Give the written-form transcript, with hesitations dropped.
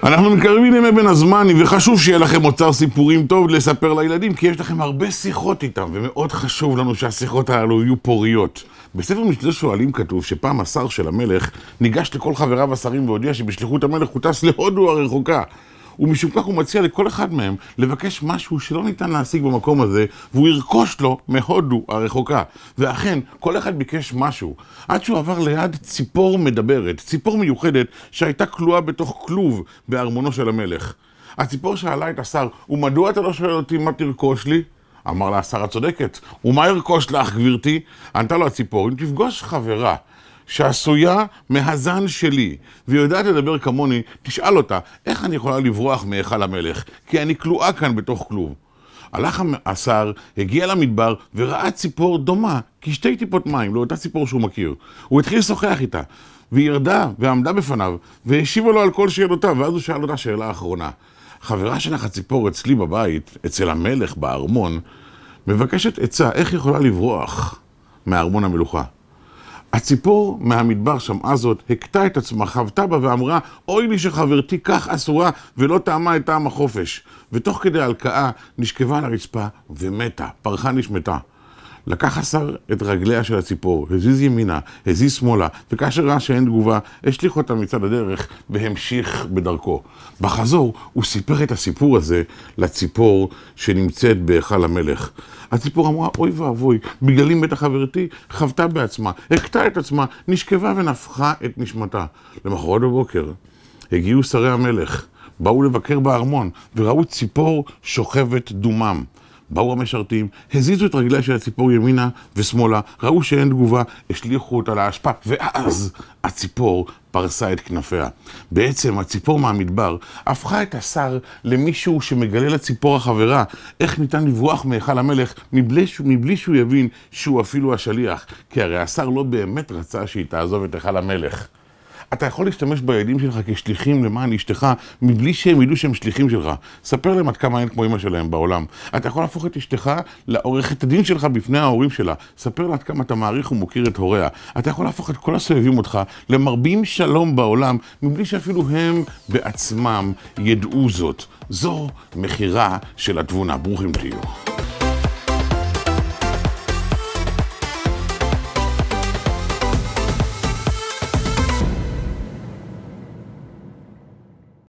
אנחנו מתקרבים לימי בין הזמנים, וחשוב שיהיה לכם אוצר סיפורים טוב לספר לילדים, כי יש לכם הרבה שיחות איתם, ומאוד חשוב לנו שהשיחות האלו יהיו פוריות. בספר משלי שואלים כתוב שפעם השר של המלך ניגש לכל חבריו השרים והודיע שבשליחות המלך הוא טס להודו הרחוקה. ומשום כך הוא מציע לכל אחד מהם לבקש משהו שלא ניתן להשיג במקום הזה, והוא ירכוש לו מהודו הרחוקה. ואכן, כל אחד ביקש משהו, עד שהוא עבר ליד ציפור מדברת, ציפור מיוחדת שהייתה כלואה בתוך כלוב בארמונו של המלך. הציפור שאלה את השר, ומדוע אתה לא שואל אותי מה תרכוש לי? אמר לה השר הצודקת, ומה ירכוש לך גברתי? ענתה לו הציפור, אם תפגוש חברה שעשויה מהזן שלי, ויודעת לדבר כמוני, תשאל אותה, איך אני יכולה לברוח מהיכל המלך? כי אני כלואה כאן בתוך כלוב. הלך השר, הגיע למדבר, וראה ציפור דומה, כשתי טיפות מים, לאותה ציפור שהוא מכיר. הוא התחיל לשוחח איתה, והיא ירדה ועמדה בפניו, והשיבה לו על כל שאלותיו, ואז הוא שאל אותה שאלה האחרונה. חברה שלך הציפור אצלי בבית, אצל המלך בארמון, מבקשת עצה, איך יכולה לברוח מארמון המלוכה? הציפור מהמדבר שמעה זאת, הכתה את עצמה, חבטה בה ואמרה, אוי לי שחברתי כך אסורה ולא טעמה את טעם החופש. ותוך כדי הלקאה נשכבה על הרצפה ומתה, פרחה נשמתה. לקח השר את רגליה של הציפור, הזיז ימינה, הזיז שמאלה, וכאשר ראה שאין תגובה, השליך אותה מצד הדרך והמשיך בדרכו. בחזור הוא סיפר את הסיפור הזה לציפור שנמצאת בהיכל המלך. הציפור אמרה, אוי ואבוי, בגללי מתה חברתי, חבטה בעצמה, הכתה את עצמה, נשכבה ונפחה את נשמתה. למחרת בבוקר הגיעו שרי המלך, באו לבקר בארמון, וראו ציפור שוכבת דומם. באו המשרתים, הזיזו את רגליה של הציפור ימינה ושמאלה, ראו שאין תגובה, השליחו אותה לאשפה, ואז הציפור פרסה את כנפיה. בעצם הציפור מהמדבר הפכה את השר למישהו שמגלה לציפור החברה איך ניתן לברוח מהיכל המלך מבלי שהוא יבין שהוא אפילו השליח, כי הרי השר לא באמת רצה שהיא תעזוב את היכל המלך. אתה יכול להשתמש בילדים שלך כשליחים למען אשתך, מבלי שהם ידעו שהם שליחים שלך. ספר להם עד כמה אין כמו אמא שלהם בעולם. אתה יכול להפוך את אשתך לעורכת הדין שלך בפני ההורים שלה. ספר לה עד כמה אתה מעריך ומוקיר את הוריה. אתה יכול להפוך את כל הסובבים אותך למרבים שלום בעולם, מבלי שאפילו הם בעצמם ידעו זאת. זו מחירה של התבונה. ברוכים תהיו.